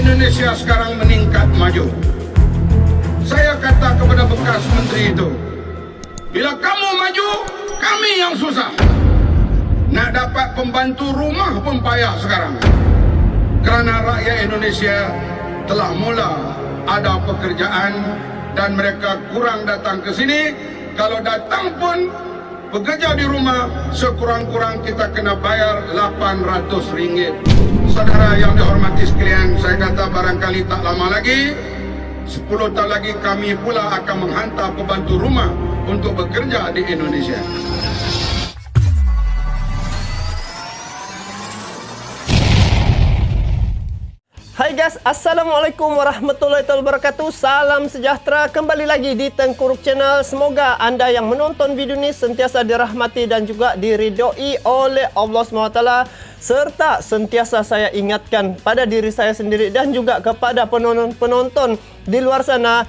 Indonesia sekarang meningkat maju. Saya kata kepada bekas menteri itu, bila kamu maju, kami yang susah. Nak dapat pembantu rumah pun payah sekarang. Kerana rakyat Indonesia telah mula ada pekerjaan dan mereka kurang datang ke sini. Kalau datang pun bekerja di rumah, sekurang-kurang kita kena bayar RM800. Saudara yang dihormati sekalian, saya kata barangkali tak lama lagi, 10 tahun lagi kami pula akan menghantar pembantu rumah untuk bekerja di Indonesia. Hai guys, Assalamualaikum warahmatullahi wabarakatuh. Salam sejahtera, kembali lagi di Tengku Ruk Channel. Semoga anda yang menonton video ini sentiasa dirahmati dan juga diridhoi oleh Allah SWT, serta sentiasa saya ingatkan pada diri saya sendiri dan juga kepada penonton di luar sana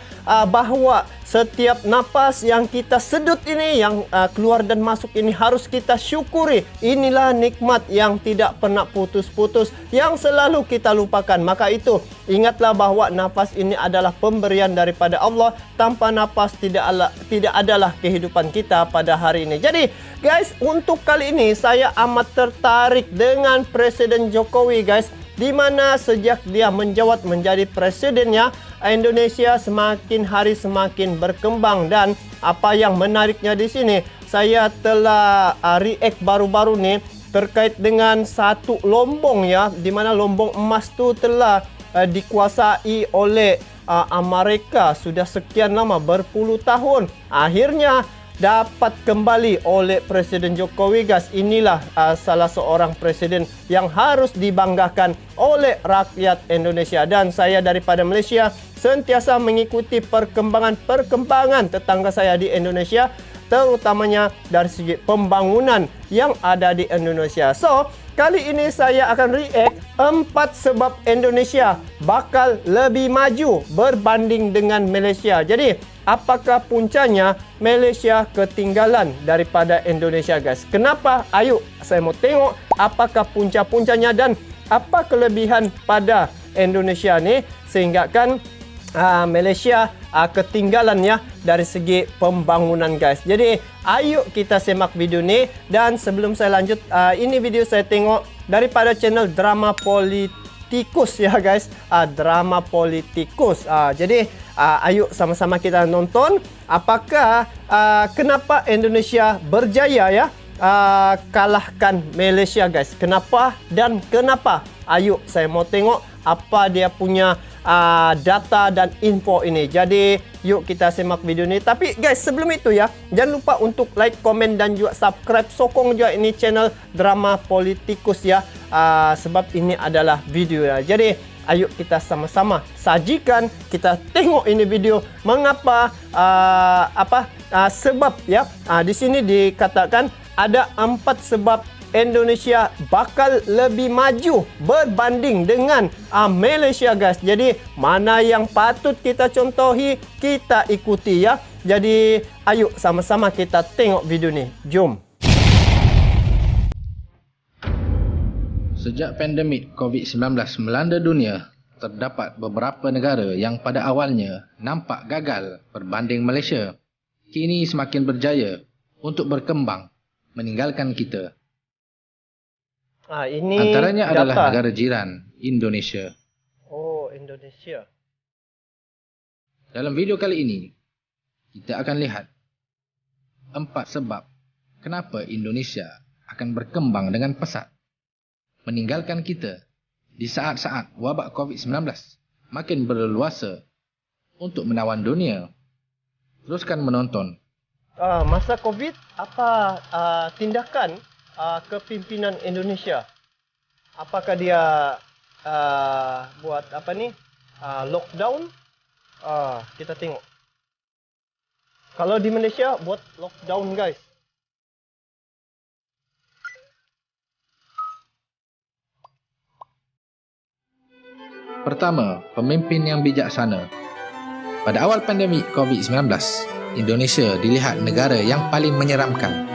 bahawa setiap napas yang kita sedut ini, yang keluar dan masuk ini harus kita syukuri. Inilah nikmat yang tidak pernah putus-putus, yang selalu kita lupakan. Maka itu, ingatlah bahawa nafas ini adalah pemberian daripada Allah. Tanpa nafas tidak adalah kehidupan kita pada hari ini. Jadi guys, untuk kali ini saya amat tertarik dengan Presiden Jokowi guys, di mana sejak dia menjabat menjadi presidennya, Indonesia semakin hari semakin berkembang. Dan apa yang menariknya di sini, saya telah react baru-baru nih terkait dengan satu lombong ya, di mana lombong emas tu telah dikuasai oleh Amerika sudah sekian lama, berpuluh tahun. Akhirnya dapat kembali oleh Presiden Jokowi guys. Inilah salah seorang presiden yang harus dibanggakan oleh rakyat Indonesia. Dan saya daripada Malaysia sentiasa mengikuti perkembangan tetangga saya di Indonesia, terutamanya dari segi pembangunan yang ada di Indonesia. So, kali ini saya akan react 4 sebab Indonesia bakal lebih maju berbanding dengan Malaysia. Jadi, apakah puncanya Malaysia ketinggalan daripada Indonesia guys? Kenapa? Ayo saya mau tengok apakah punca-puncanya dan apa kelebihan pada Indonesia ni sehingga kan Malaysia ketinggalan ya dari segi pembangunan guys. Jadi ayo kita semak video ni. Dan sebelum saya lanjut, ini video saya tengok daripada channel Drama Politikus ya guys, Drama Politikus. Jadi ayo sama-sama kita nonton apakah kenapa Indonesia berjaya ya kalahkan Malaysia guys. Kenapa dan kenapa? Ayo saya mau tengok apa dia punya data dan info ini. Jadi yuk kita semak video ini. Tapi guys, sebelum itu ya, jangan lupa untuk like, komen dan juga subscribe. Sokong juga ini channel Drama Politikus ya, sebab ini adalah video ya. Jadi ayo kita sama-sama sajikan, kita tengok ini video. Mengapa sebab ya, di sini dikatakan ada 4 sebab Indonesia bakal lebih maju berbanding dengan Malaysia guys. Jadi mana yang patut kita contohi, kita ikuti ya. Jadi ayo sama-sama kita tengok video ni. Jom. Sejak pandemik COVID-19 melanda dunia, terdapat beberapa negara yang pada awalnya nampak gagal berbanding Malaysia, kini semakin berjaya untuk berkembang meninggalkan kita. Ini antaranya data. adalah negara jiran, Indonesia. Oh, Indonesia. Dalam video kali ini, kita akan lihat 4 sebab kenapa Indonesia akan berkembang dengan pesat meninggalkan kita di saat-saat wabak COVID-19 makin berleluasa untuk menawan dunia. Teruskan menonton. Masa COVID, apa tindakan kepimpinan Indonesia? Apakah dia buat apa ni, lockdown? Kita tengok. Kalau di Malaysia buat lockdown guys. Pertama, pemimpin yang bijaksana. Pada awal pandemik COVID-19, Indonesia dilihat negara yang paling menyeramkan.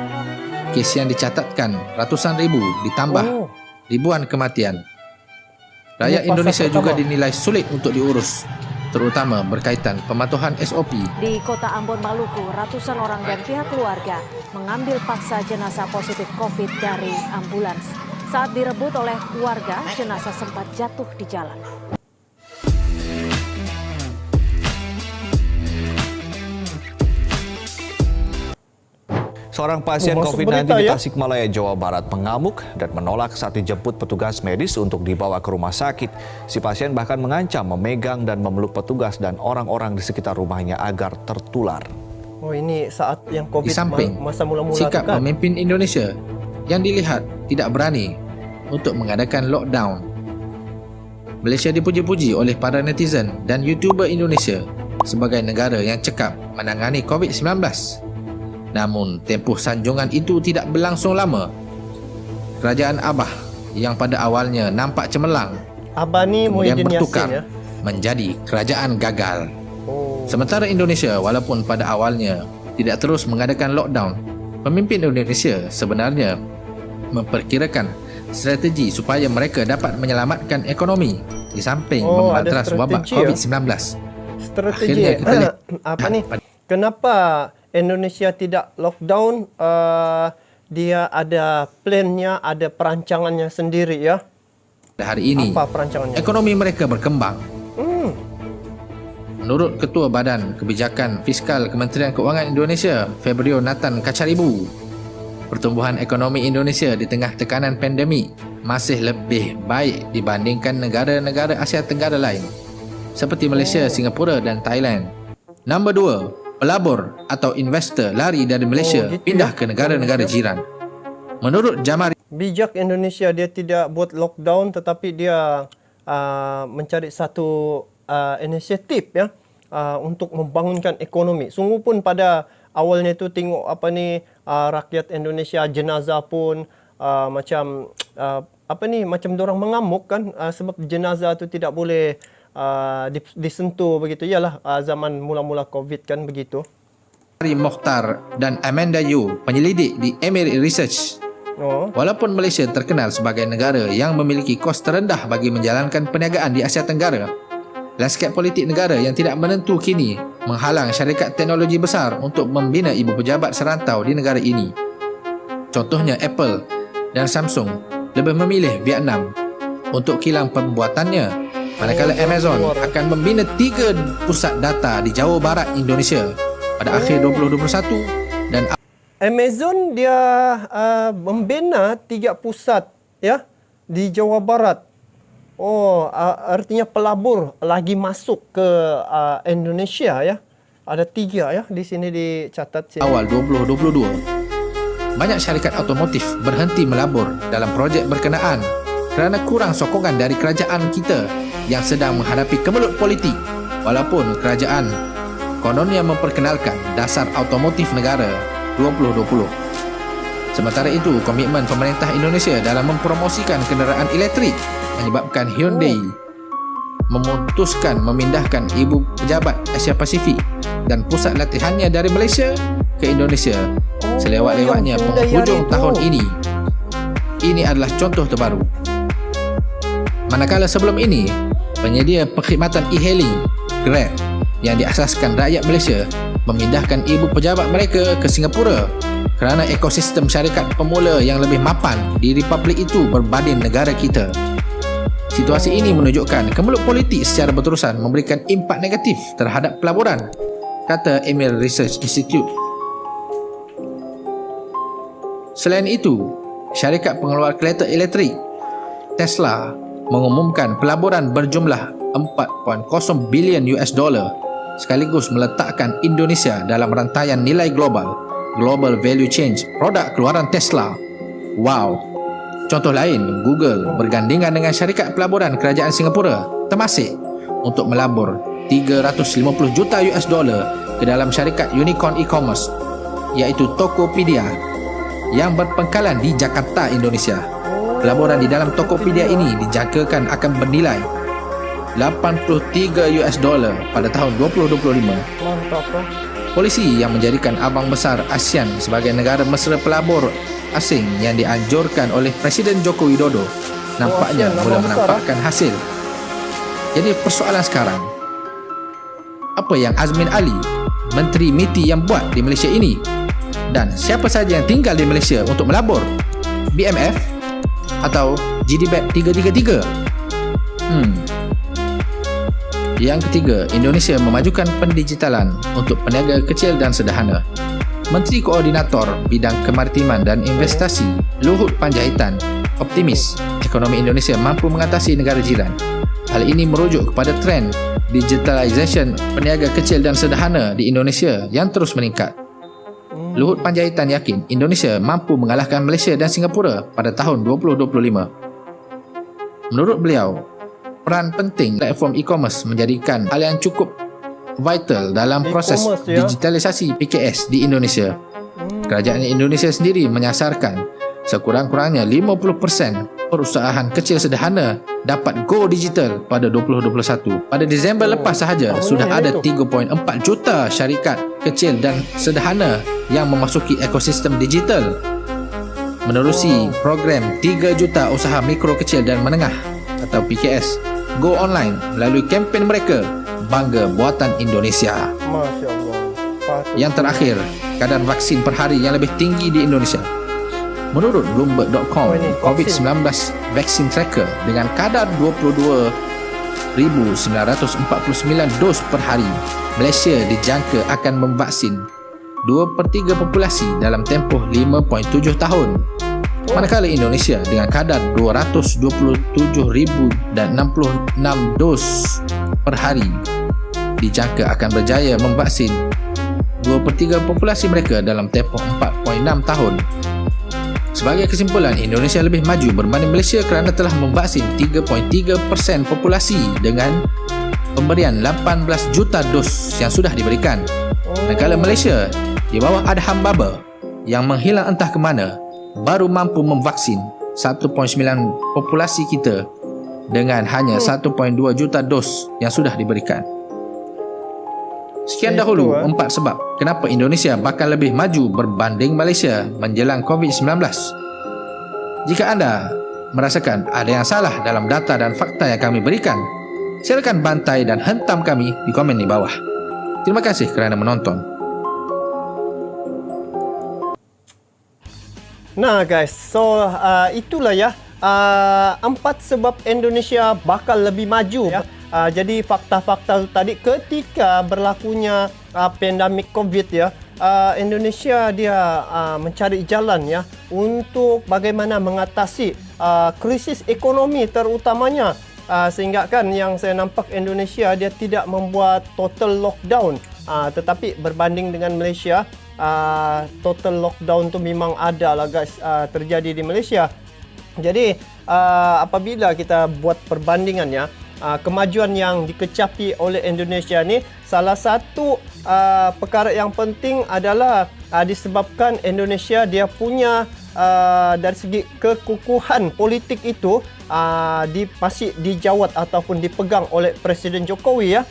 Kes yang dicatatkan ratusan ribu ditambah ribuan kematian. Rakyat fasa Indonesia juga pertama. dinilai sulit untuk diurus, terutama berkaitan pematuhan SOP. Di kota Ambon, Maluku, ratusan orang dan pihak keluarga mengambil paksa jenazah positif COVID dari ambulans. Saat direbut oleh warga, jenazah sempat jatuh di jalan. Seorang pasien Masuk COVID-19 berita, di ya? Tasikmalaya, Jawa Barat mengamuk dan menolak saat dijemput petugas medis untuk dibawa ke rumah sakit. Si pasien bahkan mengancam memegang dan memeluk petugas dan orang-orang di sekitar rumahnya agar tertular. Oh, ini saat yang COVID Di samping masa mula-mula sikap tu kan. pemimpin Indonesia yang dilihat tidak berani untuk mengadakan lockdown. Malaysia dipuji-puji oleh para netizen dan YouTuber Indonesia sebagai negara yang cekap menangani COVID-19. Namun, tempoh sanjungan itu tidak berlangsung lama. Kerajaan Abah yang pada awalnya nampak cemerlang Abah ni kemudian Muhyiddin bertukar Yassin ya. menjadi kerajaan gagal. Oh. Sementara Indonesia walaupun pada awalnya tidak terus mengadakan lockdown, pemimpin Indonesia sebenarnya memperkirakan strategi supaya mereka dapat menyelamatkan ekonomi di samping ada memantras wabak strategi, ya? COVID-19. Strategi Akhirnya kita lihat apa ni? Kenapa Indonesia tidak lockdown? Dia ada plannya, ada perancangannya sendiri ya. hari ini Apa perancangannya? ekonomi mereka berkembang. Hmm. Menurut Ketua Badan Kebijakan Fiskal Kementerian Keuangan Indonesia, Febrio Nathan Kacaribu, pertumbuhan ekonomi Indonesia di tengah tekanan pandemik masih lebih baik dibandingkan negara-negara Asia Tenggara lain seperti Malaysia, Singapura dan Thailand. Nombor 2, pelabur atau investor lari dari Malaysia gitu pindah ya. ke negara-negara jiran. Menurut Jamari, Bijak Indonesia, dia tidak buat lockdown tetapi dia mencari satu inisiatif ya untuk membangunkan ekonomi. Sungguh pun pada awalnya itu tengok apa ni rakyat Indonesia, jenazah pun macam macam dorang mengamuk kan sebab jenazah tu tidak boleh disentuh begitu. Yalah zaman mula-mula COVID kan begitu. Mokhtar dan Amanda Yu, penyelidik di Emirates Research. Oh. Walaupun Malaysia terkenal sebagai negara yang memiliki kos terendah bagi menjalankan perniagaan di Asia Tenggara, lanskap politik negara yang tidak menentu kini menghalang syarikat teknologi besar untuk membina ibu pejabat serantau di negara ini. Contohnya Apple dan Samsung lebih memilih Vietnam untuk kilang pembuatannya, manakala Amazon akan membina 3 pusat data di Jawa Barat Indonesia pada akhir 2021 dan Amazon dia membina 3 pusat ya di Jawa Barat. Oh, artinya pelabur lagi masuk ke Indonesia ya. Ada 3 ya di sini dicatat sini. awal 2022. Banyak syarikat otomotif berhenti melabur dalam projek berkenaan kerana kurang sokongan dari kerajaan kita yang sedang menghadapi kemelut politik. Walaupun kerajaan kononnya memperkenalkan dasar automotif negara 2020. Sementara itu, komitmen pemerintah Indonesia dalam mempromosikan kenderaan elektrik menyebabkan Hyundai memutuskan memindahkan ibu pejabat Asia Pasifik dan pusat latihannya dari Malaysia ke Indonesia selewat-lewatnya yang penghujung itu. tahun ini. Ini adalah contoh terbaru. Manakala sebelum ini, penyedia perkhidmatan e-hailing Grab yang diasaskan rakyat Malaysia memindahkan ibu pejabat mereka ke Singapura kerana ekosistem syarikat pemula yang lebih mapan di republik itu berbanding negara kita. Situasi ini menunjukkan kemelut politik secara berterusan memberikan impak negatif terhadap pelaburan, kata Emirates Research Institute. Selain itu, syarikat pengeluar kereta elektrik Tesla mengumumkan pelaburan berjumlah 4.0 bilion US dollar sekaligus meletakkan Indonesia dalam rantaian nilai global value change produk keluaran Tesla. Wow. Contoh lain, Google bergandingan dengan syarikat pelaburan kerajaan Singapura, Temasek, untuk melabur 350 juta US dollar ke dalam syarikat unicorn e-commerce iaitu Tokopedia yang berpangkalan di Jakarta, Indonesia. Pelaburan di dalam Tokopedia ini dijangkakan akan bernilai 83 US dollar pada tahun 2025. Mantap lah. Polisi yang menjadikan abang besar ASEAN sebagai negara mesra pelabur asing yang dianjurkan oleh Presiden Joko Widodo nampaknya ASEAN mula abang besar, menampakkan hasil Jadi persoalan sekarang, apa yang Azmin Ali, Menteri MITI yang buat di Malaysia ini? Dan siapa saja yang tinggal di Malaysia untuk melabur? BMF atau GDBAP 333? Yang ketiga, Indonesia memajukan pendigitalan untuk peniaga kecil dan sederhana. Menteri Koordinator Bidang Kemaritiman dan Investasi Luhut Panjaitan optimis ekonomi Indonesia mampu mengatasi negara jiran. Hal ini merujuk kepada trend digitalisation peniaga kecil dan sederhana di Indonesia yang terus meningkat. Luhut Panjaitan yakin Indonesia mampu mengalahkan Malaysia dan Singapura pada tahun 2025. Menurut beliau, peran penting platform e-commerce menjadikan hal yang cukup vital dalam proses digitalisasi PKS di Indonesia. Kerajaan Indonesia sendiri menyasarkan sekurang-kurangnya 50% perusahaan kecil sederhana dapat go digital pada 2021. Pada Disember lepas sahaja sudah ada 3.4 juta syarikat kecil dan sederhana yang memasuki ekosistem digital. Menerusi program 3 juta usaha mikro kecil dan menengah atau PKS go online melalui kempen mereka Bangga Buatan Indonesia. Masya Allah. Yang terakhir, kadar vaksin per hari yang lebih tinggi di Indonesia. Menurut Bloomberg.com, COVID-19 vaksin tracker dengan kadar 22,949 dos per hari, Malaysia dijangka akan memvaksin 2/3 populasi dalam tempoh 5.7 tahun. Manakala Indonesia dengan kadar 227,066 dos per hari dijangka akan berjaya memvaksin 2/3 populasi mereka dalam tempoh 4.6 tahun. Sebagai kesimpulan, Indonesia lebih maju berbanding Malaysia kerana telah memvaksin 3.3% populasi dengan pemberian 18 juta dos yang sudah diberikan. Manakala Malaysia di bawah Adham Baba yang menghilang entah ke mana baru mampu memvaksin 1.9 populasi kita dengan hanya 1.2 juta dos yang sudah diberikan. Sekian dahulu 4 sebab kenapa Indonesia bakal lebih maju berbanding Malaysia menjelang COVID-19. Jika anda merasakan ada yang salah dalam data dan fakta yang kami berikan, silakan bantai dan hentam kami di komen di bawah. Terima kasih kerana menonton. Nah guys, so itulah ya 4 sebab Indonesia bakal lebih maju ya. Jadi fakta-fakta tadi ketika berlakunya pandemik COVID ya, Indonesia dia mencari jalan ya untuk bagaimana mengatasi krisis ekonomi terutamanya, sehingga kan yang saya nampak Indonesia dia tidak membuat total lockdown, tetapi berbanding dengan Malaysia, total lockdown tu memang ada lah guys, terjadi di Malaysia. Jadi apabila kita buat perbandingan ya, kemajuan yang dikecapi oleh Indonesia ni, salah satu perkara yang penting adalah disebabkan Indonesia dia punya dari segi kekukuhan politik itu masih dijawat ataupun dipegang oleh Presiden Jokowi ya.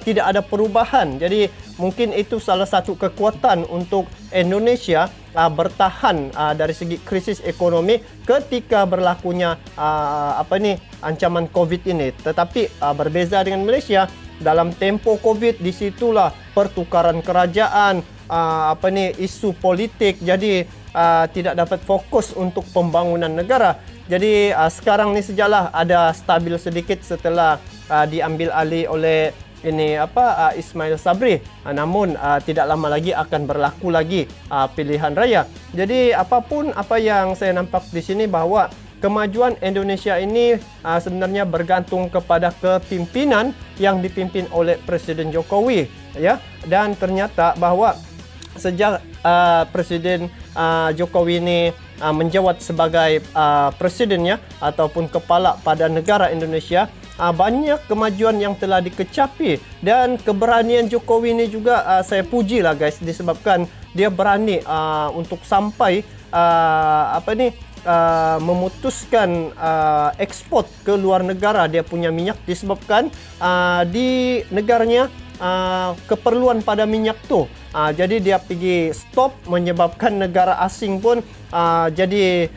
Tidak ada perubahan. Jadi mungkin itu salah satu kekuatan untuk Indonesia bertahan dari segi krisis ekonomi ketika berlakunya ancaman COVID ini. Tetapi berbeza dengan Malaysia, dalam tempoh COVID di situlah pertukaran kerajaan, isu politik, jadi tidak dapat fokus untuk pembangunan negara. Jadi sekarang ni sejalah ada stabil sedikit setelah diambil alih oleh Ismail Sabri. Namun tidak lama lagi akan berlaku lagi pilihan raya. Jadi apapun apa yang saya nampak di sini, bahawa kemajuan Indonesia ini sebenarnya bergantung kepada kepimpinan yang dipimpin oleh Presiden Jokowi ya. Dan ternyata bahawa sejak Presiden Jokowi ini menjawat sebagai presidennya ataupun kepala pada negara Indonesia, banyak kemajuan yang telah dikecapi. Dan keberanian Jokowi ini juga saya pujilah guys, disebabkan dia berani untuk sampai memutuskan ekspor ke luar negara dia punya minyak, disebabkan di negaranya keperluan pada minyak tu. Jadi dia pergi stop, menyebabkan negara asing pun jadi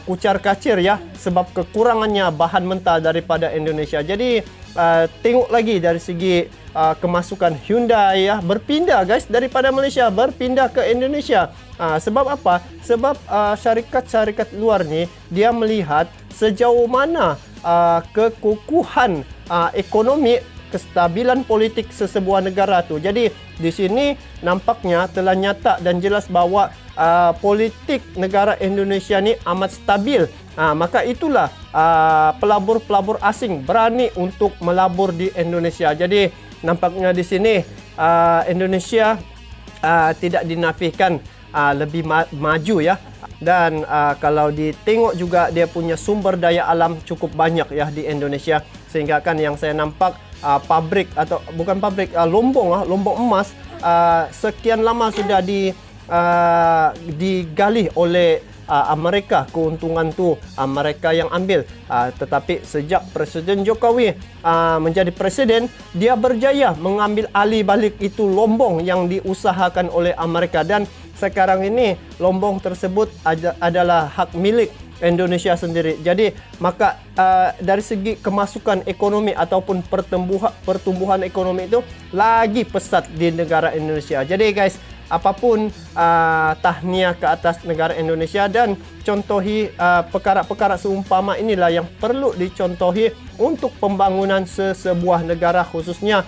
kucar-kacir ya, sebab kekurangannya bahan mentah daripada Indonesia. Jadi tengok lagi dari segi kemasukan Hyundai ya, berpindah guys daripada Malaysia berpindah ke Indonesia. Sebab apa? Sebab syarikat-syarikat luar ni dia melihat sejauh mana kekukuhan ekonomi, kestabilan politik sesebuah negara tu. Jadi di sini nampaknya telah nyata dan jelas bahawa politik negara Indonesia ni amat stabil. Maka itulah pelabur-pelabur asing berani untuk melabur di Indonesia. Jadi nampaknya di sini Indonesia tidak dinafikan lebih maju ya. Dan kalau ditengok juga dia punya sumber daya alam cukup banyak ya di Indonesia, sehingga kan yang saya nampak pabrik atau bukan pabrik, lombong emas sekian lama sudah digali oleh Amerika. Keuntungan tu mereka yang ambil, tetapi sejak Presiden Jokowi menjadi presiden, dia berjaya mengambil alih balik itu lombong yang diusahakan oleh Amerika, dan sekarang ini lombong tersebut adalah hak milik Indonesia sendiri. Jadi maka dari segi kemasukan ekonomi ataupun pertumbuhan ekonomi itu lagi pesat di negara Indonesia. Jadi guys, apapun tahniah ke atas negara Indonesia, dan contohi perkara-perkara seumpama inilah yang perlu dicontohi untuk pembangunan sesebuah negara, khususnya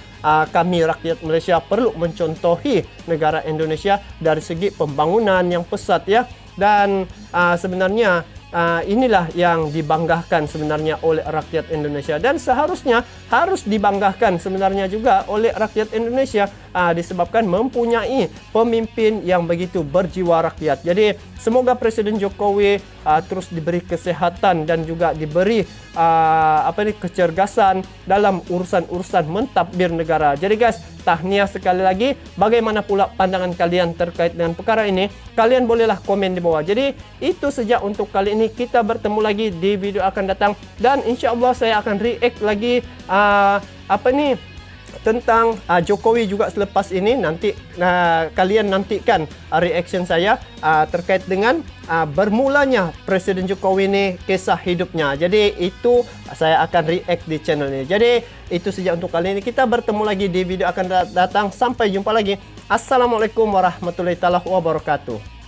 kami rakyat Malaysia perlu mencontohi negara Indonesia dari segi pembangunan yang pesat ya. Dan sebenarnya inilah yang dibanggakan sebenarnya oleh rakyat Indonesia, dan seharusnya harus dibanggakan sebenarnya juga oleh rakyat Indonesia disebabkan mempunyai pemimpin yang begitu berjiwa rakyat. Jadi semoga Presiden Jokowi terus diberi kesehatan dan juga diberi kecergasan dalam urusan-urusan mentadbir negara. Jadi guys, tahniah sekali lagi. Bagaimana pula pandangan kalian terkait dengan perkara ini? Kalian bolehlah komen di bawah. Jadi itu saja untuk kali ini. Kita bertemu lagi di video akan datang, dan insya-Allah saya akan react lagi tentang Jokowi juga selepas ini. Nanti kalian nantikan reaction saya terkait dengan bermulanya Presiden Jokowi ini, kisah hidupnya. Jadi itu saya akan react di channel ini. Jadi itu saja untuk kali ini. Kita bertemu lagi di video akan datang. Sampai jumpa lagi. Assalamualaikum warahmatullahi wabarakatuh.